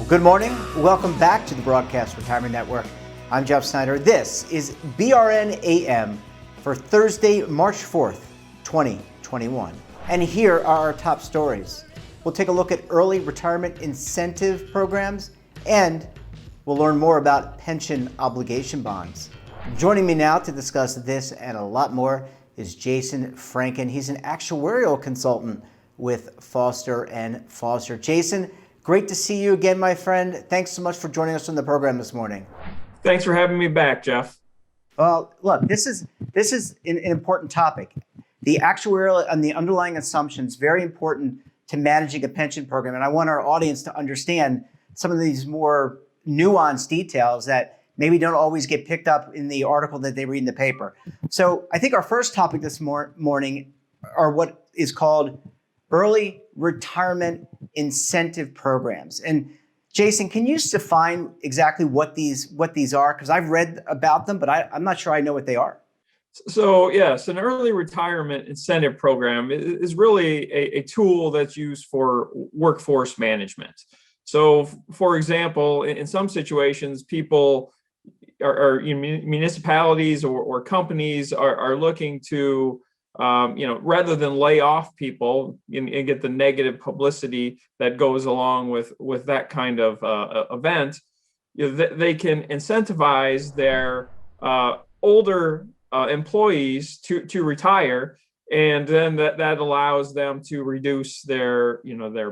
Good morning. Welcome back to the Broadcast Retirement Network. I'm Jeff Snyder. This is BRN AM for Thursday, March 4th, 2021. And here are our top stories. We'll take a look at early retirement incentive programs, and we'll learn more about pension obligation bonds. Joining me now to discuss this and a lot more is Jason Franken. He's an actuarial consultant with Foster & Foster. Jason, great to see you again, my friend. Thanks so much for joining us on the program this morning. Thanks for having me back, Jeff. Well, look, this is an important topic. The actuarial and the underlying assumptions, very important to managing a pension program. And I want our audience to understand some of these more nuanced details that maybe don't always get picked up in the article that they read in the paper. So I think our first topic this morning are what is called early retirement incentive programs. And Jason, can you define exactly what these are? Because I've read about them, but I'm not sure I know what they are. So yes, an early retirement incentive program is really a tool that's used for workforce management. So for example, in some situations, people are municipalities or companies are looking to rather than lay off people and get the negative publicity that goes along with that kind of event, they can incentivize their older employees to retire, and then that allows them to reduce their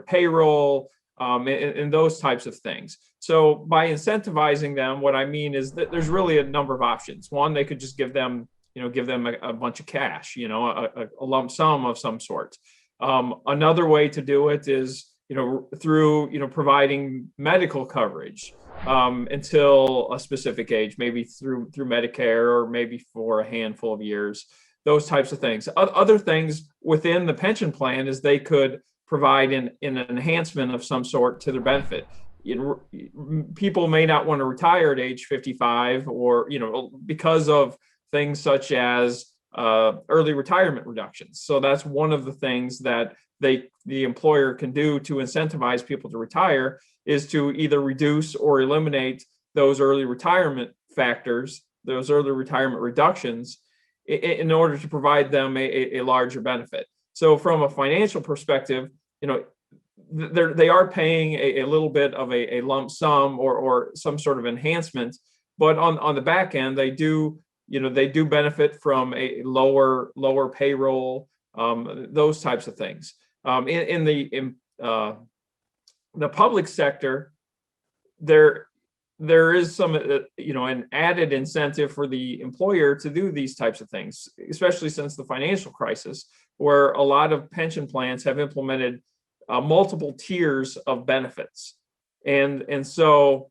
payroll and those types of things. So by incentivizing them, what I mean is that there's really a number of options. One, they could just give them a bunch of cash, a lump sum of some sort. Another way to do it is, through, providing medical coverage until a specific age, maybe through Medicare or maybe for a handful of years, those types of things. Other things within the pension plan is they could provide an enhancement of some sort to their benefit. People may not want to retire at age 55 or, because of things such as early retirement reductions. So that's one of the things that the employer can do to incentivize people to retire, is to either reduce or eliminate those early retirement factors, those early retirement reductions, in order to provide them a larger benefit. So from a financial perspective, they are paying a little bit of a lump sum or some sort of enhancement, but on the back end, they do benefit from a lower payroll, those types of things. In the public sector, there is some an added incentive for the employer to do these types of things, especially since the financial crisis, where a lot of pension plans have implemented multiple tiers of benefits, and so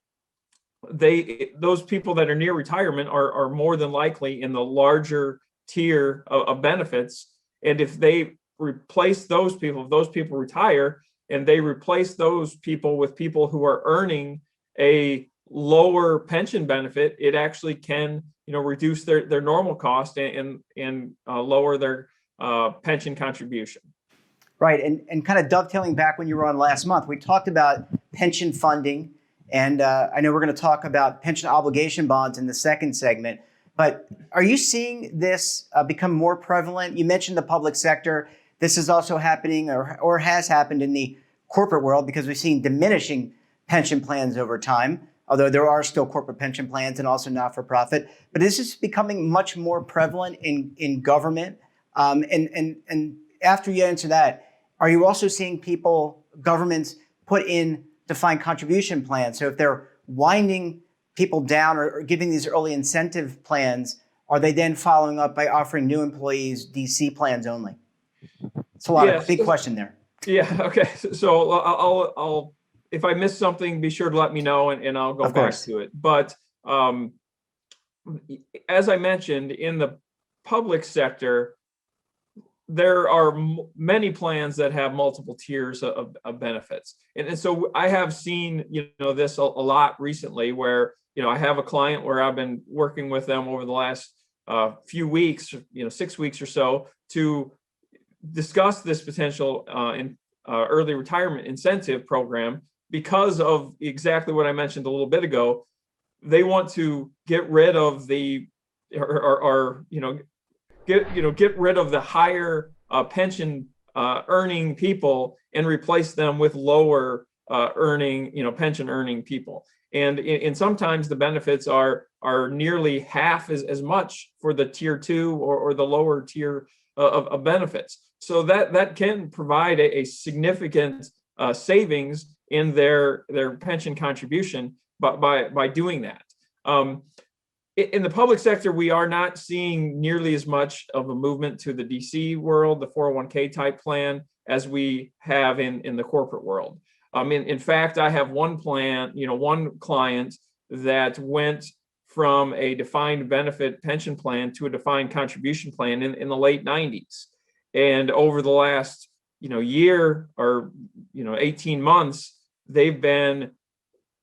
those people that are near retirement are more than likely in the larger tier of benefits. And if they replace those people, if those people retire and they replace those people with people who are earning a lower pension benefit, it actually can, reduce their normal cost and lower their pension contribution. Right. And kind of dovetailing back when you were on last month, we talked about pension funding. And I know we're going to talk about pension obligation bonds in the second segment, but are you seeing this become more prevalent? You mentioned the public sector. This is also happening or has happened in the corporate world, because we've seen diminishing pension plans over time, although there are still corporate pension plans and also not-for-profit. But this is becoming much more prevalent in government. And after you answer that, are you also seeing governments put in defined contribution plans? So if they're winding people down or giving these early incentive plans, are they then following up by offering new employees DC plans only? It's a big question there. Yeah. Okay. So I'll if I miss something, be sure to let me know and I'll go back to it. But as I mentioned, in the public sector, there are many plans that have multiple tiers of benefits. And so I have seen, this a lot recently, where, I have a client where I've been working with them over the last few weeks, 6 weeks or so, to discuss this potential early retirement incentive program because of exactly what I mentioned a little bit ago, they want to get rid of the, get rid of the higher pension earning people and replace them with lower pension earning people. And sometimes the benefits are nearly half as much for the tier 2 or the lower tier of benefits. So that can provide a significant savings in their pension contribution by doing that. In the public sector, we are not seeing nearly as much of a movement to the DC world, the 401k type plan, as we have in the corporate world. In fact, I have one client that went from a defined benefit pension plan to a defined contribution plan in the late 90s. And over the last, year or, 18 months, they've been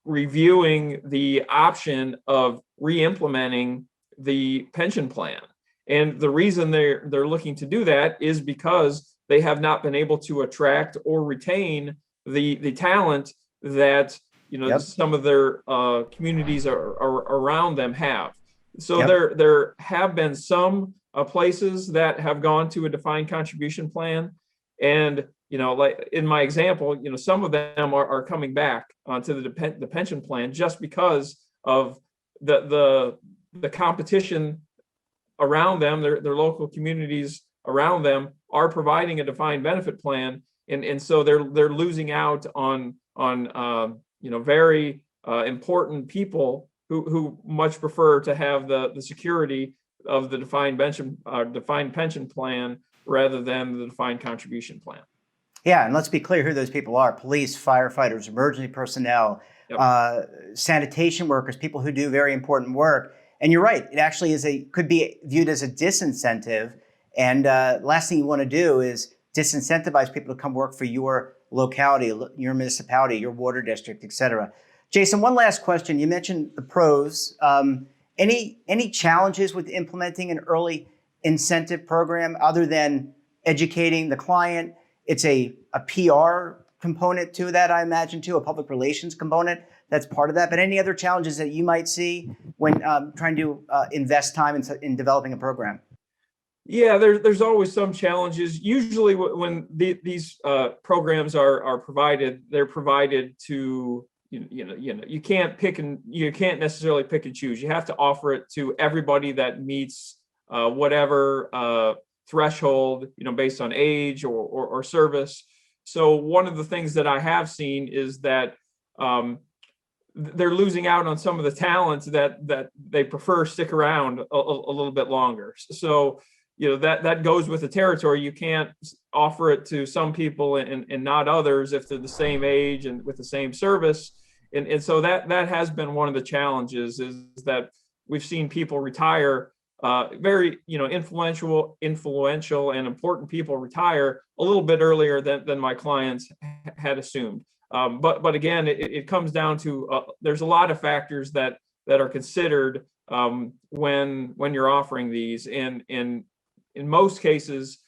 reviewing the option of re-implementing the pension plan. And the reason they're looking to do that is because they have not been able to attract or retain the talent that some of their communities are around them have. So there have been some places that have gone to a defined contribution plan, and like in my example, some of them are coming back to the pension plan just because of the competition around them. Their local communities around them are providing a defined benefit plan, and so they're losing out on very important people who much prefer to have the security of the defined pension plan rather than the defined contribution plan. Yeah, and let's be clear who those people are: police, firefighters, emergency personnel, sanitation workers, people who do very important work. And you're right; it actually could be viewed as a disincentive. And last thing you want to do is disincentivize people to come work for your locality, your municipality, your water district, et cetera. Jason, one last question. You mentioned the pros. Any challenges with implementing an early incentive program other than educating the client? It's a PR component to that, I imagine, too, a public relations component that's part of that. But any other challenges that you might see when trying to invest time in developing a program? Yeah, there's always some challenges. Usually when these programs are provided, they're provided to, you can't necessarily pick and choose. You have to offer it to everybody that meets whatever threshold, based on age or service. So one of the things that I have seen is that they're losing out on some of the talents that they prefer stick around a little bit longer. So that goes with the territory. You can't offer it to some people and not others if they're the same age and with the same service. And so that has been one of the challenges, is that we've seen people retire, very influential and important people retire a little bit earlier than my clients had assumed. But again, it comes down to there's a lot of factors that are considered when you're offering these, and in most cases,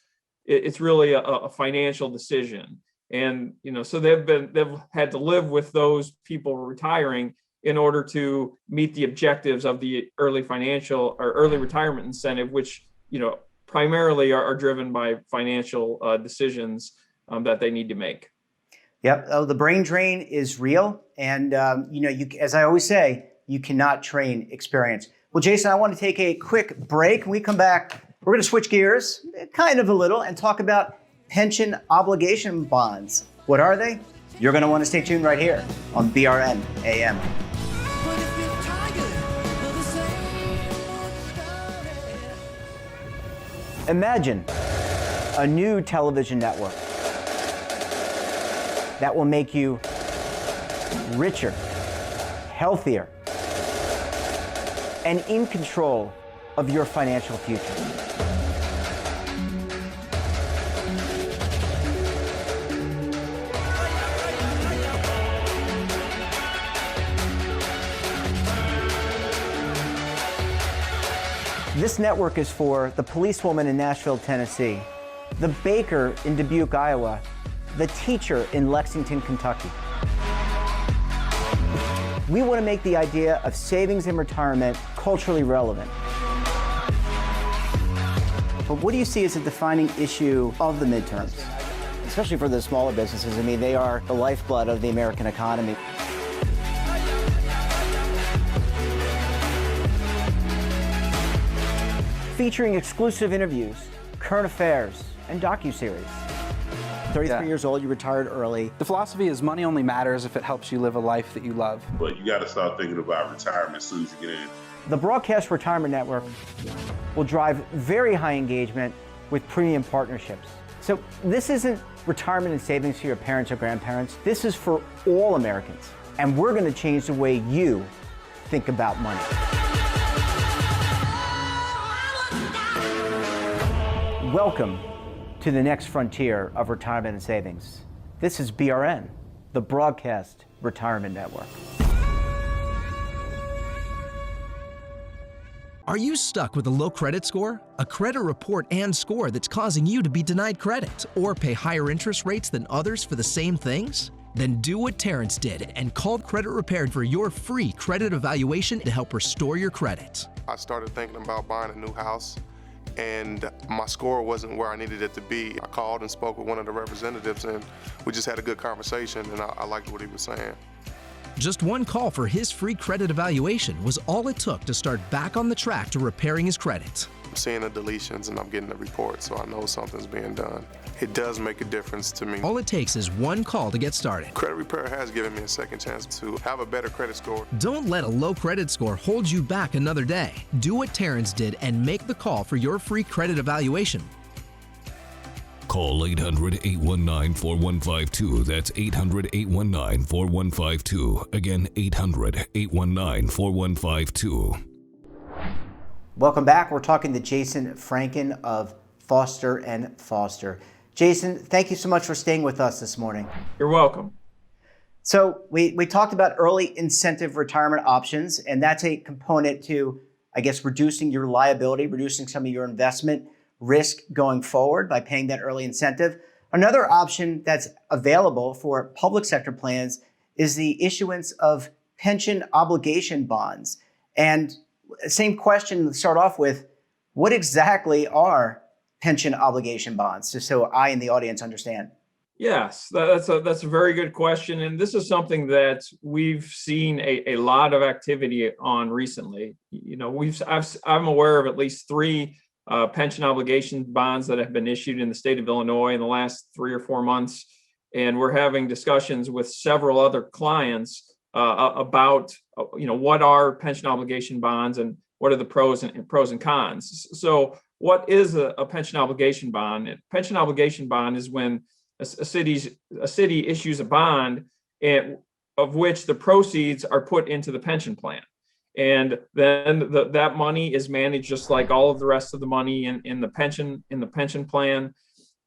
it's really a financial decision. And so they've had to live with those people retiring in order to meet the objectives of the early financial or early retirement incentive, which primarily are driven by financial decisions that they need to make. Yep, the brain drain is real, and as I always say, you cannot train experience. Well, Jason, I want to take a quick break. When we come back, we're going to switch gears, kind of a little, and talk about pension obligation bonds. What are they? You're going to want to stay tuned right here on BRN AM. Imagine a new television network that will make you richer, healthier, and in control of your financial future. This network is for the policewoman in Nashville, Tennessee, the baker in Dubuque, Iowa, the teacher in Lexington, Kentucky. We want to make the idea of savings in retirement culturally relevant. But what do you see as a defining issue of the midterms, especially for the smaller businesses? I mean, they are the lifeblood of the American economy. Featuring exclusive interviews, current affairs, and docuseries. 33 years old, you retired early. The philosophy is money only matters if it helps you live a life that you love. But you got to start thinking about retirement as soon as you get in. The Broadcast Retirement Network will drive very high engagement with premium partnerships. So this isn't retirement and savings for your parents or grandparents. This is for all Americans. And we're going to change the way you think about money. Welcome to the next frontier of retirement and savings. This is BRN, the Broadcast Retirement Network. Are you stuck with a low credit score? A credit report and score that's causing you to be denied credit or pay higher interest rates than others for the same things? Then do what Terrence did and call Credit Repaired for your free credit evaluation to help restore your credit. I started thinking about buying a new house, and my score wasn't where I needed it to be. I called and spoke with one of the representatives, and we just had a good conversation, and I liked what he was saying. Just one call for his free credit evaluation was all it took to start back on the track to repairing his credit. I'm seeing the deletions and I'm getting the report, so I know something's being done. It does make a difference to me. All it takes is one call to get started. Credit Repair has given me a second chance to have a better credit score. Don't let a low credit score hold you back another day. Do what Terrence did and make the call for your free credit evaluation. Call 800-819-4152. That's 800-819-4152. Again, 800-819-4152. Welcome back. We're talking to Jason Franken of Foster and Foster. Jason, thank you so much for staying with us this morning. You're welcome. So we talked about early incentive retirement options, and that's a component to, I guess, reducing your liability, reducing some of your investment risk going forward by paying that early incentive. Another option that's available for public sector plans is the issuance of pension obligation bonds. And same question to start off with, what exactly are pension obligation bonds, just so I and the audience understand? Yes, that's a very good question. And this is something that we've seen a lot of activity on recently. You know, I'm aware of at least three pension obligation bonds that have been issued in the state of Illinois in the last 3 or 4 months. And we're having discussions with several other clients about, what are pension obligation bonds and what are the pros and cons. So what is a pension obligation bond? A pension obligation bond is when a city issues a bond of which the proceeds are put into the pension plan. And then that money is managed just like all of the rest of the money in the pension plan.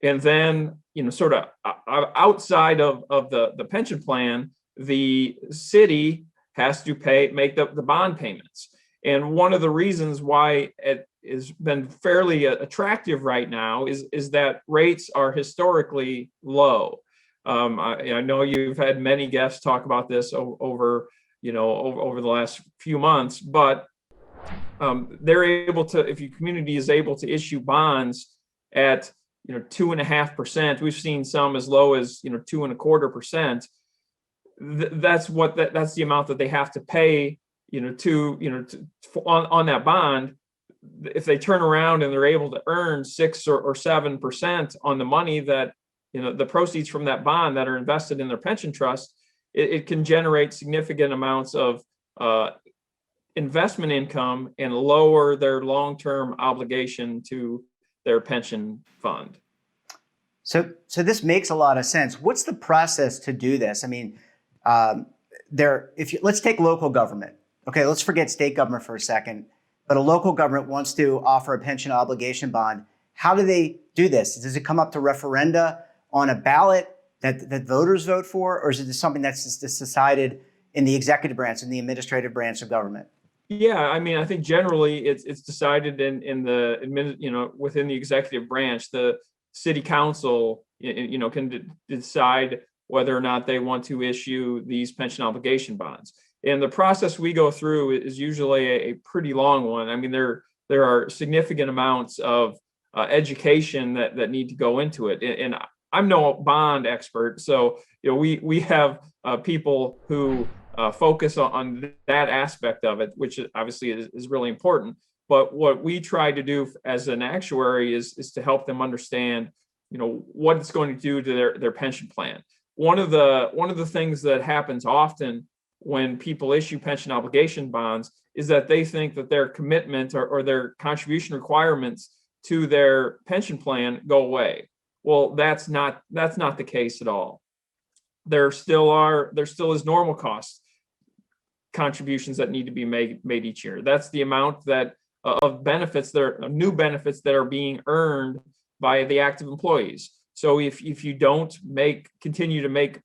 And then, sort of outside of the pension plan, the city has to make the bond payments. And one of the reasons why it has been fairly attractive right now is that rates are historically low. I know you've had many guests talk about this over the last few months, but they're able to, if your community is able to issue bonds at 2.5%, we've seen some as low as 2.25%. That's the amount that they have to pay on that bond. If they turn around and they're able to earn 6 or 7% on the money that the proceeds from that bond that are invested in their pension trust, it can generate significant amounts of investment income and lower their long-term obligation to their pension fund. So this makes a lot of sense. What's the process to do this? I mean, let's take local government. Okay, let's forget state government for a second. But a local government wants to offer a pension obligation bond. How do they do this? Does it come up to referenda on a ballot that voters vote for, or is it just something that's just decided in the executive branch and the administrative branch of government? Yeah, I mean, I think generally it's decided in the within the executive branch. The city council can decide whether or not they want to issue these pension obligation bonds. And the process we go through is usually a pretty long one. I mean, there are significant amounts of education that need to go into it. And I'm no bond expert, so we have people who focus on that aspect of it, which obviously is really important. But what we try to do as an actuary is to help them understand, what it's going to do to their pension plan. One of the things that happens often when people issue pension obligation bonds is that they think that their commitment or their contribution requirements to their pension plan go away. Well, that's not the case at all. There still is normal cost contributions that need to be made each year. That's the amount that of benefits new benefits that are being earned by the active employees. So if you don't continue to make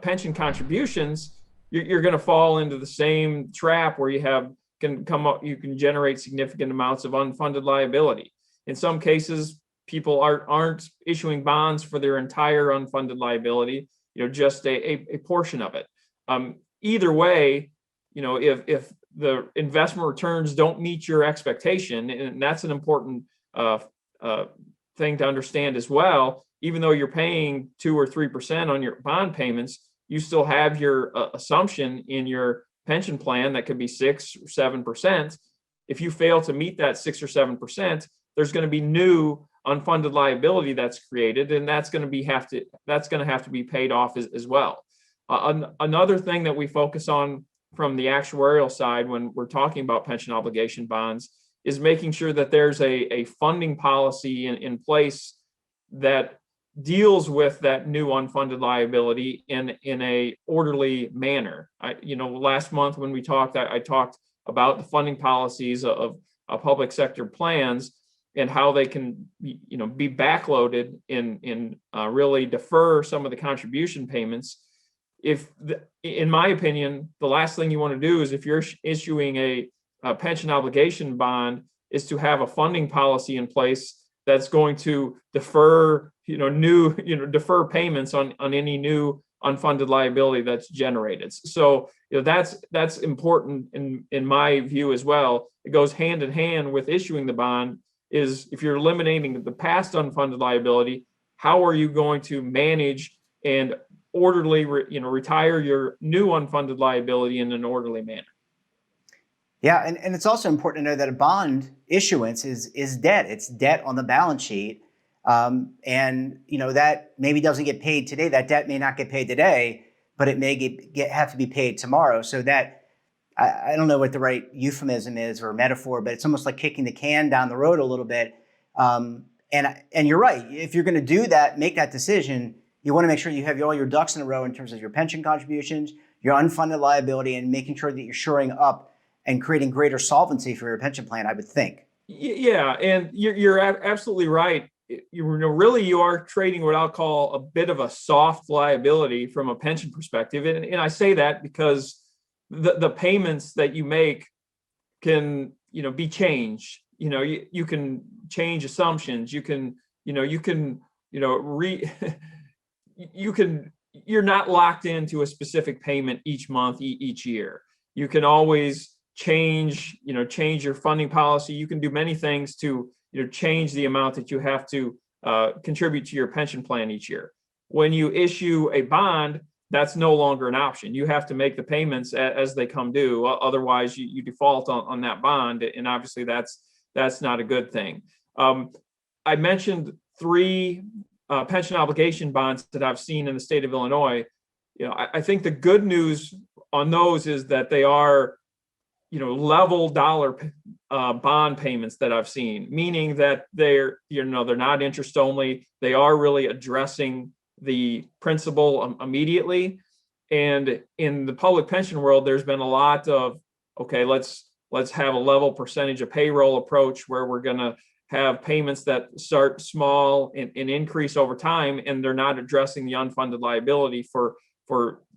pension contributions, you're going to fall into the same trap where you can generate significant amounts of unfunded liability. In some cases, people aren't issuing bonds for their entire unfunded liability, just a portion of it. Either way, if the investment returns don't meet your expectation, and that's an important thing to understand as well, even though you're paying 2 or 3% on your bond payments, you still have your assumption in your pension plan that could be 6 or 7%. If you fail to meet that 6 or 7%, there's going to be new unfunded liability that's created, and that's going to have to be paid off as well. Another thing that we focus on from the actuarial side when we're talking about pension obligation bonds is making sure that there's a funding policy in place that deals with that new unfunded liability in a orderly manner. Last month when we talked, I talked about the funding policies of public sector plans and how they can be backloaded in really defer some of the contribution payments. In my opinion, the last thing you want to do is, if you're issuing a pension obligation bond, is to have a funding policy in place that's going to defer defer payments on any new unfunded liability that's generated. So that's important in my view as well. It goes hand in hand with issuing the bond. Is if you're eliminating the past unfunded liability, how are you going to manage and orderly retire your new unfunded liability in an orderly manner? Yeah, and it's also important to know that a bond issuance is debt. It's debt on the balance sheet. And that maybe doesn't get paid today. That debt may not get paid today, but it may have to be paid tomorrow. So that, I don't know what the right euphemism is or metaphor, but it's almost like kicking the can down the road a little bit. And you're right. If you're going to do that, make that decision, you want to make sure you have all your ducks in a row in terms of your pension contributions, your unfunded liability, and making sure that you're shoring up and creating greater solvency for your pension plan, I would think. Yeah, and you're absolutely right. You are trading what I'll call a bit of a soft liability from a pension perspective. And I say that because the payments that you make can, be changed. You can change assumptions. You're not locked into a specific payment each month, each year. You can always change your funding policy. You can do many things to change the amount that you have to contribute to your pension plan each year. When you issue a bond, that's no longer an option. You have to make the payments as they come due. Otherwise, you default on that bond, and obviously that's not a good thing. I mentioned 3 pension obligation bonds that I've seen in the state of Illinois. I think the good news on those is that they are level dollar bond payments that I've seen, meaning that they're not interest only. They are really addressing the principal immediately. And in the public pension world, there's been a lot of, okay, let's have a level percentage of payroll approach where we're going to have payments that start small and increase over time, and they're not addressing the unfunded liability for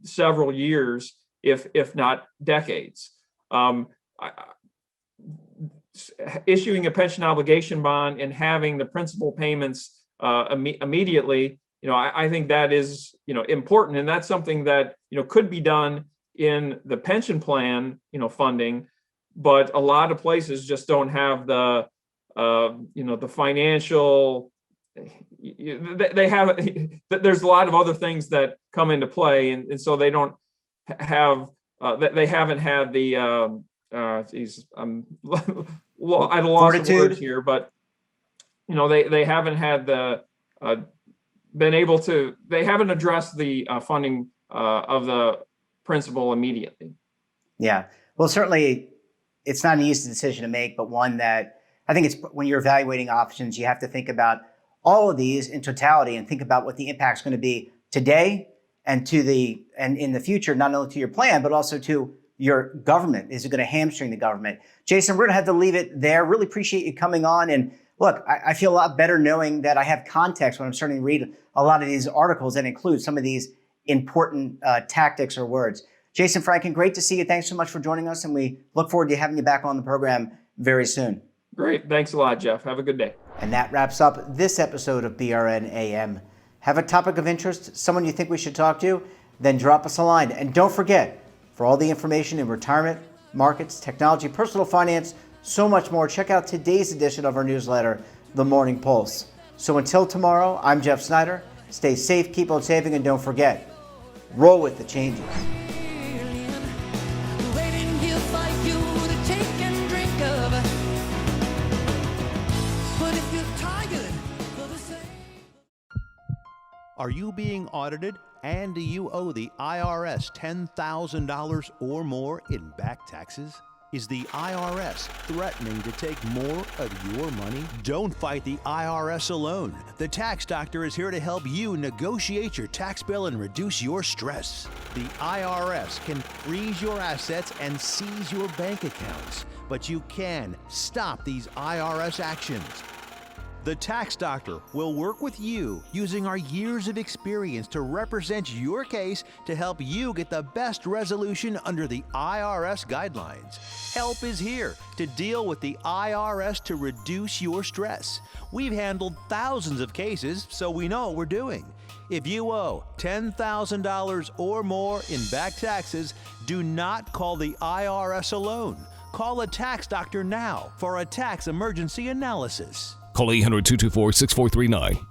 several years, if not decades. Issuing a pension obligation bond and having the principal payments immediately, I think that is important, and that's something that could be done in the pension plan, funding, but a lot of places just don't have the, the financial. They have. There's a lot of other things that come into play, and so they don't have. They haven't had the. I'm at a loss of words here, but they haven't had the. Been able to. They haven't addressed the funding of the principal immediately. Yeah. Well, certainly it's not an easy decision to make, but one that I think it's when you're evaluating options, you have to think about all of these in totality and think about what the impact's going to be today and in the future, not only to your plan, but also to your government. Is it going to hamstring the government? Jason, we're going to have to leave it there. Really appreciate you coming on. And look, I feel a lot better knowing that I have context when I'm starting to read a lot of these articles that include some of these important tactics or words. Jason Franken, great to see you. Thanks so much for joining us. And we look forward to having you back on the program very soon. Great. Thanks a lot, Jeff. Have a good day. And that wraps up this episode of BRN AM. Have a topic of interest, someone you think we should talk to? Then drop us a line. And don't forget, for all the information in retirement, markets, technology, personal finance, so much more, check out today's edition of our newsletter, The Morning Pulse. So until tomorrow, I'm Jeff Snyder. Stay safe, keep on saving, and don't forget, roll with the changes. Are you being audited and do you owe the IRS $10,000 or more in back taxes? Is the IRS threatening to take more of your money? Don't fight the IRS alone. The Tax Doctor is here to help you negotiate your tax bill and reduce your stress. The IRS can freeze your assets and seize your bank accounts, but you can stop these IRS actions. The Tax Doctor will work with you using our years of experience to represent your case to help you get the best resolution under the IRS guidelines. Help is here to deal with the IRS to reduce your stress. We've handled thousands of cases, so we know what we're doing. If you owe $10,000 or more in back taxes, do not call the IRS alone. Call a Tax Doctor now for a tax emergency analysis. Call 800-224-6439.